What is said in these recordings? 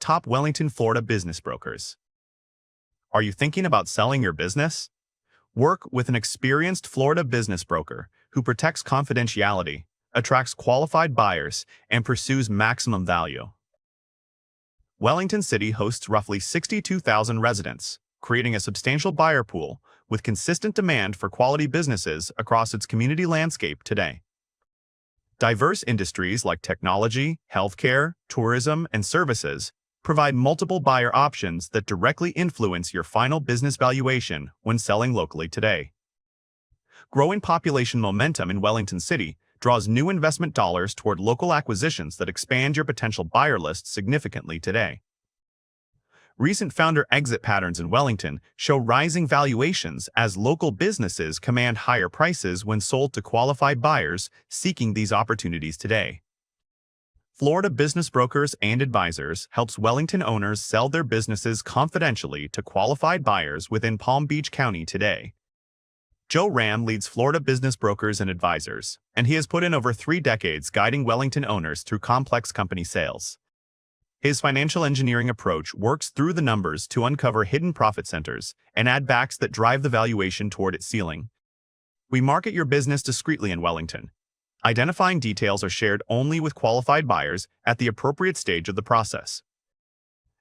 top Wellington, Florida business brokers. Are you thinking about selling your business? Work with an experienced Florida business broker who protects confidentiality, attracts qualified buyers, and pursues maximum value. Wellington City hosts roughly 62,000 residents, creating a substantial buyer pool with consistent demand for quality businesses across its community landscape today. Diverse industries like technology, healthcare, tourism, and services provide multiple buyer options that directly influence your final business valuation when selling locally today. Growing population momentum in Wellington City draws new investment dollars toward local acquisitions that expand your potential buyer list significantly today. Recent founder exit patterns in Wellington show rising valuations as local businesses command higher prices when sold to qualified buyers seeking these opportunities today. Florida Business Brokers and Advisors helps Wellington owners sell their businesses confidentially to qualified buyers within Palm Beach County today. Joe Ram leads Florida Business Brokers and Advisors, and he has put in over 3 decades guiding Wellington owners through complex company sales. His financial engineering approach works through the numbers to uncover hidden profit centers and add backs that drive the valuation toward its ceiling. We market your business discreetly in Wellington. Identifying details are shared only with qualified buyers at the appropriate stage of the process.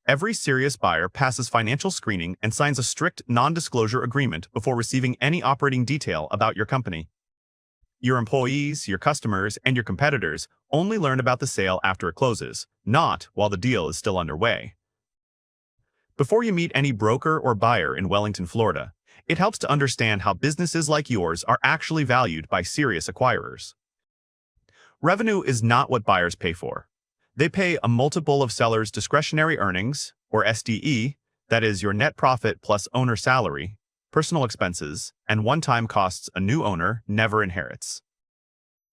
Every serious buyer passes financial screening and signs a strict non-disclosure agreement before receiving any operating detail about your company. Your employees, your customers, and your competitors only learn about the sale after it closes, not while the deal is still underway. Before you meet any broker or buyer in Wellington, Florida, it helps to understand how businesses like yours are actually valued by serious acquirers. Revenue is not what buyers pay for. They pay a multiple of sellers' discretionary earnings, or SDE, that is your net profit plus owner salary, personal expenses, and one-time costs a new owner never inherits.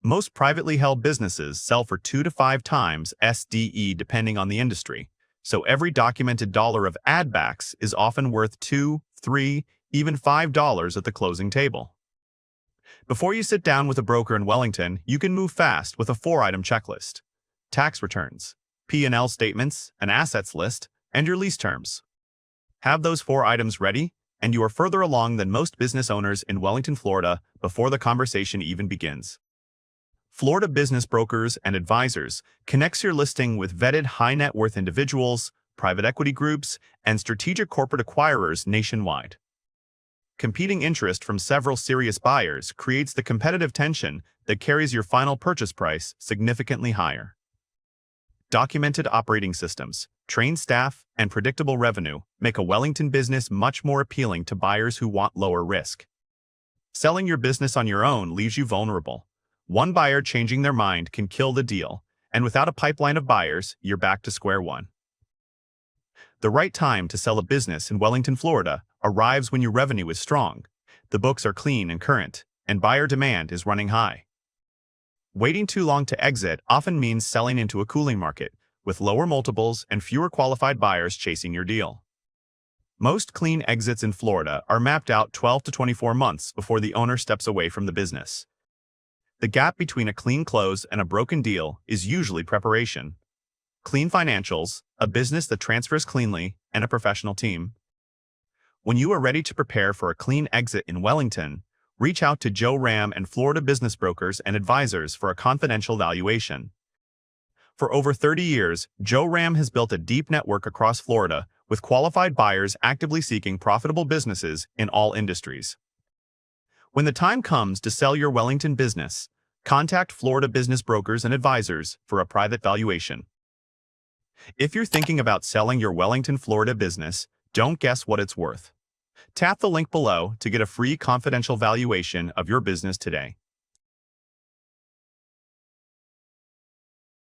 Most privately held businesses sell for 2 to 5 times SDE depending on the industry, so every documented dollar of add-backs is often worth $2, $3, even $5 at the closing table. Before you sit down with a broker in Wellington, you can move fast with a 4-item checklist: tax returns, P&L statements, an assets list, and your lease terms. Have those 4 items ready, and you are further along than most business owners in Wellington, Florida before the conversation even begins. Florida Business Brokers and Advisors connects your listing with vetted high-net-worth individuals, private equity groups, and strategic corporate acquirers nationwide. Competing interest from several serious buyers creates the competitive tension that carries your final purchase price significantly higher. Documented operating systems, trained staff, and predictable revenue make a Wellington business much more appealing to buyers who want lower risk. Selling your business on your own leaves you vulnerable. One buyer changing their mind can kill the deal, and without a pipeline of buyers, you're back to square one. The right time to sell a business in Wellington, Florida arrives when your revenue is strong, the books are clean and current, and buyer demand is running high. Waiting too long to exit often means selling into a cooling market, with lower multiples and fewer qualified buyers chasing your deal. Most clean exits in Florida are mapped out 12 to 24 months before the owner steps away from the business. The gap between a clean close and a broken deal is usually preparation. Clean financials, a business that transfers cleanly, and a professional team. When you are ready to prepare for a clean exit in Wellington, reach out to Joe Ram and Florida Business Brokers and Advisors for a confidential valuation. For over 30 years, Joe Ram has built a deep network across Florida with qualified buyers actively seeking profitable businesses in all industries. When the time comes to sell your Wellington business, contact Florida Business Brokers and Advisors for a private valuation. If you're thinking about selling your Wellington, Florida business, don't guess what it's worth. Tap the link below to get a free confidential valuation of your business today.